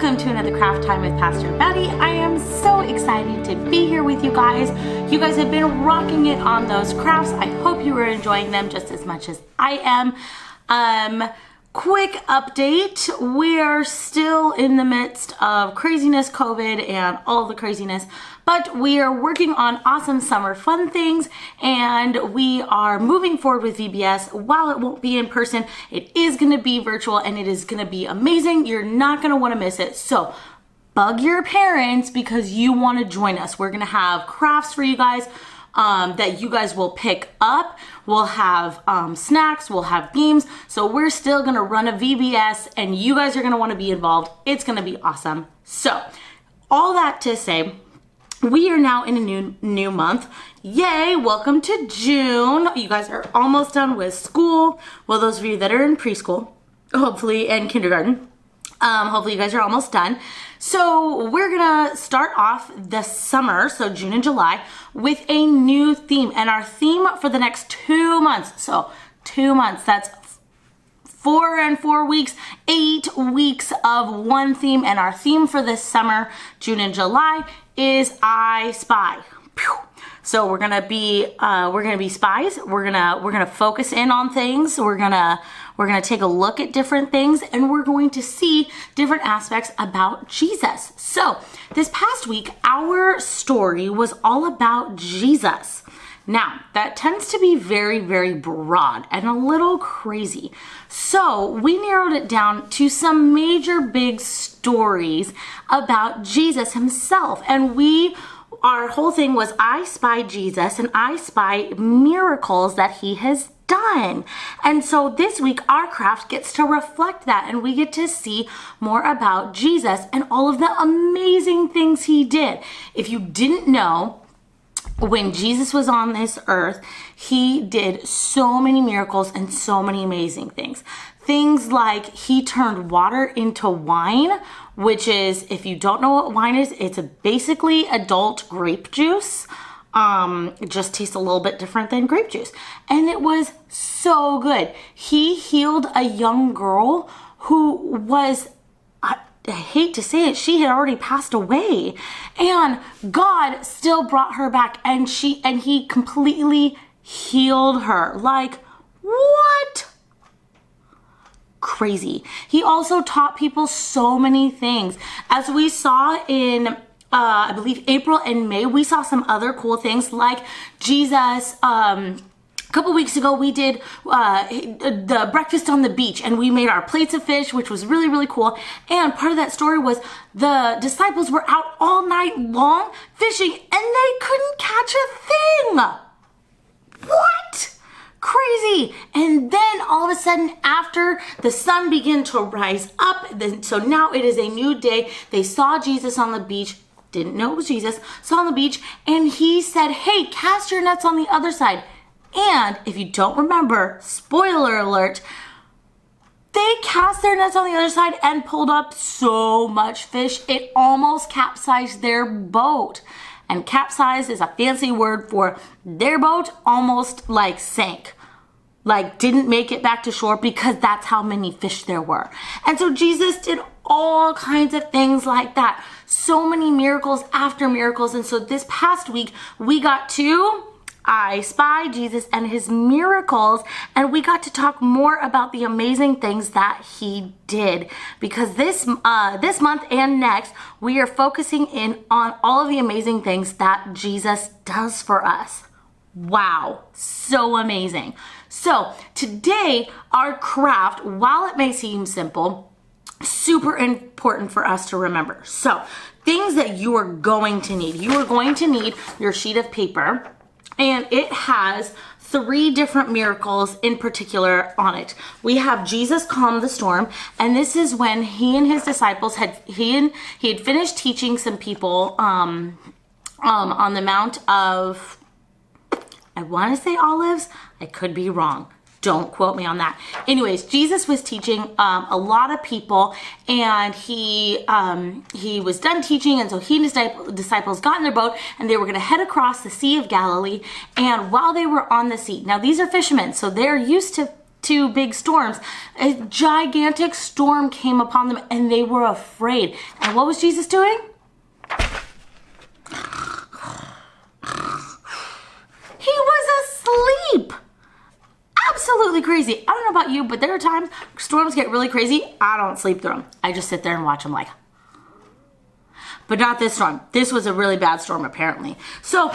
welcome to another Craft Time with Pastor Maddi. I am so excited to be here with you guys. You guys have been rocking it on those crafts. I hope you are enjoying them just as much as I am. Quick update, we're still in the midst of craziness, COVID, and all the craziness, but we are working on awesome summer fun things, and we are moving forward with VBS. While it won't be in person, it is going to be virtual, and it is going to be amazing. You're not going to want to miss it. So bug your parents because you want to join us. We're going to have crafts for you guys that you guys will pick up. We'll have snacks, we'll have games. So we're still gonna run a VBS and you guys are gonna wanna be involved. It's gonna be awesome. So all that to say, we are now in a new month. Yay, welcome to June. You guys are almost done with school. Well, those of you that are in preschool, hopefully, and kindergarten, hopefully you guys are almost done. So we're gonna start off the summer, so June and July, with a new theme. And our theme for the next 2 months, so 2 months, that's 4 and 4 weeks, 8 weeks of one theme. And our theme for this summer, June and July, is I Spy. Pew. So we're gonna be spies. We're gonna focus in on things. We're gonna take a look at different things, and we're going to see different aspects about Jesus. So this past week, our story was all about Jesus. Now, that tends to be very, very broad and a little crazy. So we narrowed it down to some major big stories about Jesus himself. And our whole thing was I spy Jesus and I spy miracles that he has done. And so this week our craft gets to reflect that, and we get to see more about Jesus and all of the amazing things he did. If you didn't know, when Jesus was on this earth, he did so many miracles and so many amazing things. Things like he turned water into wine, which is, if you don't know what wine is, it's basically adult grape juice. It just tastes a little bit different than grape juice. And it was so good. He healed a young girl who was, I hate to say it, she had already passed away. And God still brought her back, and he completely healed her. Like, what? Crazy. He also taught people so many things. As we saw in I believe April and May, we saw some other cool things like Jesus. A couple weeks ago, we did the breakfast on the beach, and we made our plates of fish, which was really, really cool. And part of that story was the disciples were out all night long fishing, and they couldn't catch a thing. What? Crazy. And then all of a sudden, after the sun began to rise up, so now it is a new day, they saw Jesus on the beach, didn't know it was Jesus, saw on the beach, and he said, hey, cast your nets on the other side. And if you don't remember, spoiler alert, they cast their nets on the other side and pulled up so much fish, it almost capsized their boat. And capsize is a fancy word for their boat almost like sank. Like didn't make it back to shore because that's how many fish there were. And so Jesus did all kinds of things like that. So many miracles after miracles. And so this past week, we got to I Spy Jesus and his miracles, and we got to talk more about the amazing things that he did, because this month and next, we are focusing in on all of the amazing things that Jesus does for us. Wow, so amazing. So today, our craft, while it may seem simple, super important for us to remember. So things that you are going to need. You are going to need your sheet of paper, and it has 3 different miracles in particular on it. We have Jesus calmed the storm, and this is when he and his disciples had finished teaching some people on the Mount of, I want to say Olives. I could be wrong. Don't quote me on that. Anyways, Jesus was teaching a lot of people, and he was done teaching, and so he and his disciples got in their boat, and they were going to head across the Sea of Galilee. And while they were on the sea, now these are fishermen, so they're used to two big storms. A gigantic storm came upon them and they were afraid. And what was Jesus doing? He was asleep. Absolutely crazy. I don't know about you, but there are times storms get really crazy. I don't sleep through them. I just sit there and watch them like. But not this storm. This was a really bad storm apparently. So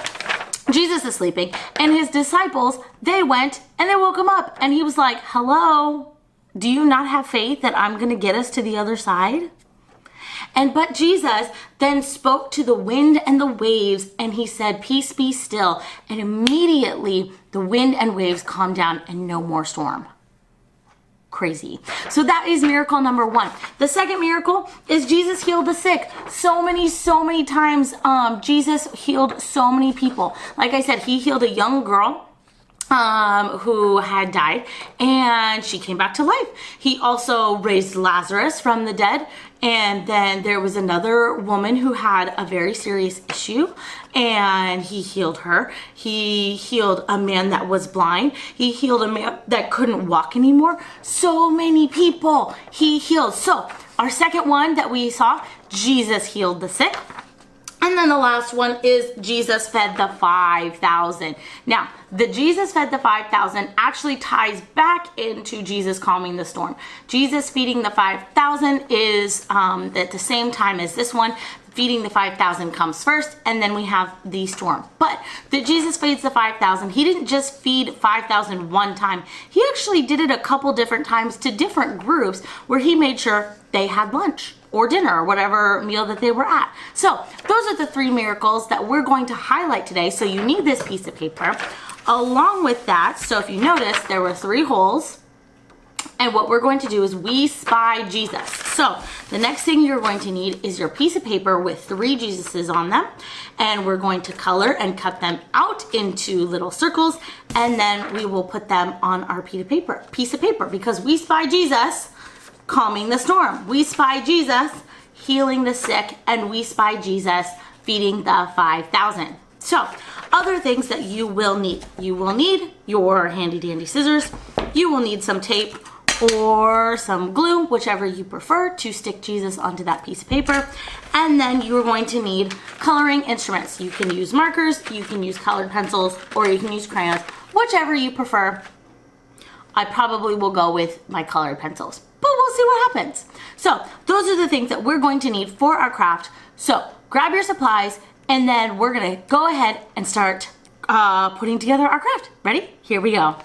Jesus is sleeping and his disciples, they went and they woke him up and he was like, hello, do you not have faith that I'm going to get us to the other side? But Jesus then spoke to the wind and the waves and he said, peace be still. And immediately the wind and waves calmed down and no more storm. Crazy. So that is miracle number 1. The second miracle is Jesus healed the sick. So many times Jesus healed so many people. Like I said, he healed a young girl who had died and she came back to life. He also raised Lazarus from the dead. And then there was another woman who had a very serious issue and he healed her. He healed a man that was blind. He healed a man that couldn't walk anymore. So many people he healed. So our second one that we saw, Jesus healed the sick. And then the last one is Jesus fed the 5,000. Now, the Jesus fed the 5,000 actually ties back into Jesus calming the storm. Jesus feeding the 5,000 is at the same time as this one. Feeding the 5,000 comes first, and then we have the storm. But the Jesus feeds the 5,000. He didn't just feed 5,000 one time. He actually did it a couple different times to different groups where he made sure they had lunch or dinner or whatever meal that they were at. So those are the 3 miracles that we're going to highlight today. So you need this piece of paper. Along with that, so if you notice, there were 3 holes. And what we're going to do is we spy Jesus. So the next thing you're going to need is your piece of paper with 3 Jesuses on them. And we're going to color and cut them out into little circles. And then we will put them on our piece of paper because we spy Jesus calming the storm. We spy Jesus healing the sick. And we spy Jesus feeding the 5,000. So other things that you will need. You will need your handy dandy scissors. You will need some tape or some glue, whichever you prefer, to stick Jesus onto that piece of paper. And then you're going to need coloring instruments. You can use markers, you can use colored pencils, or you can use crayons, whichever you prefer. I probably will go with my colored pencils, but we'll see what happens. So those are the things that we're going to need for our craft. So grab your supplies, and then we're gonna go ahead and start putting together our craft. Ready? Here we go.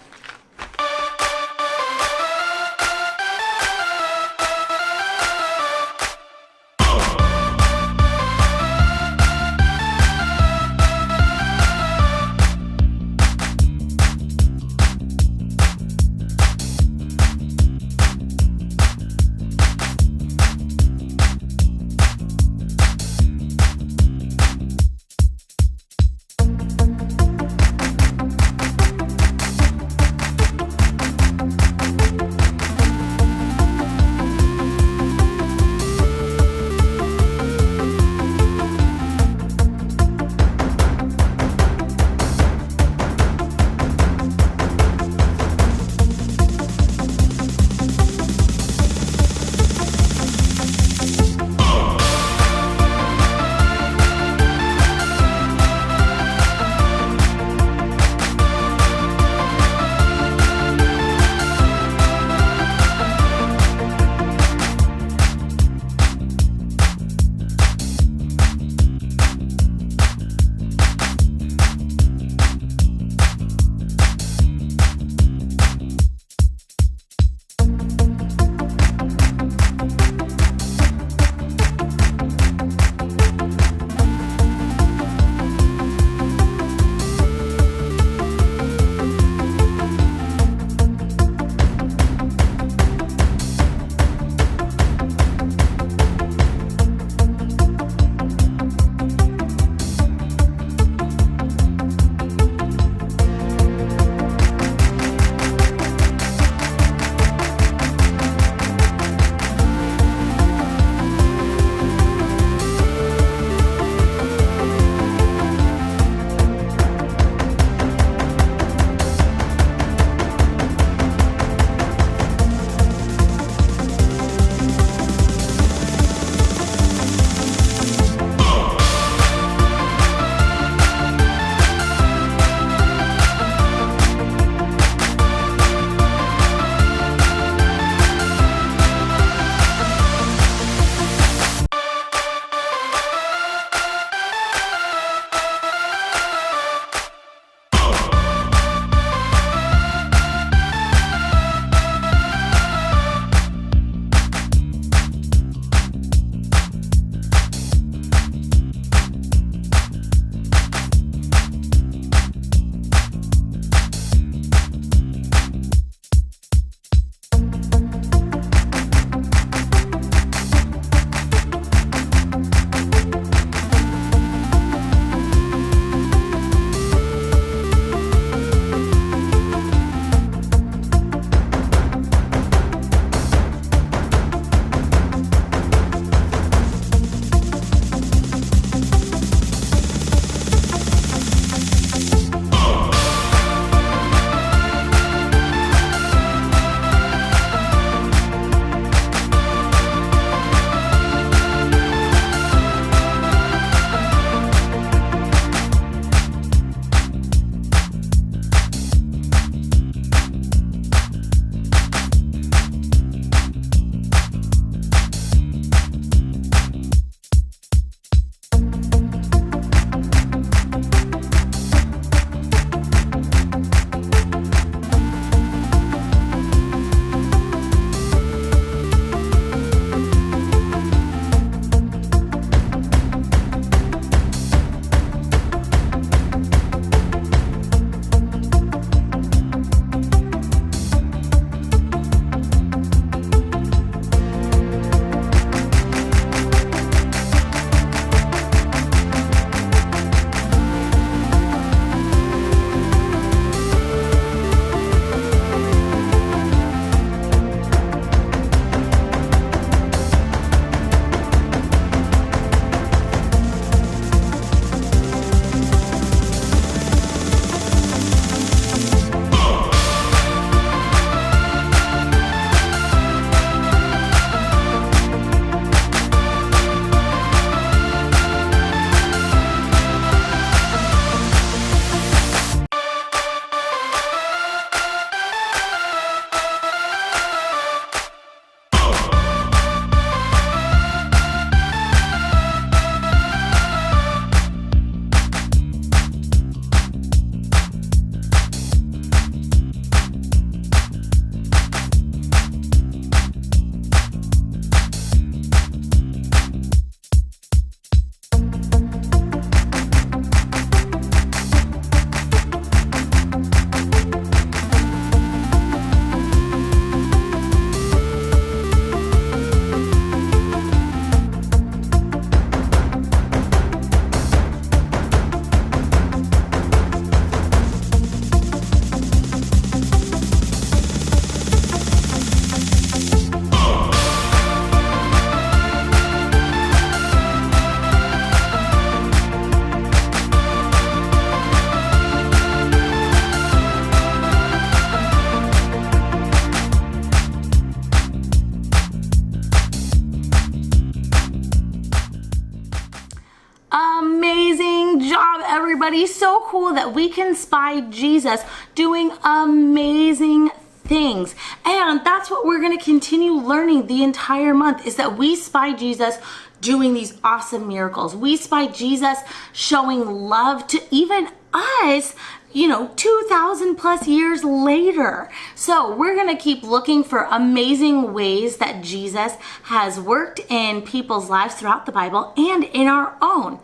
Amazing job, everybody. So cool that we can spy Jesus doing amazing things. And that's what we're going to continue learning the entire month, is that we spy Jesus doing these awesome miracles. We spy Jesus showing love to even us, 2,000 plus years later. So we're going to keep looking for amazing ways that Jesus has worked in people's lives throughout the Bible and in our own.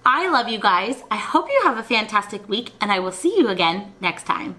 I love you guys. I hope you have a fantastic week, and I will see you again next time.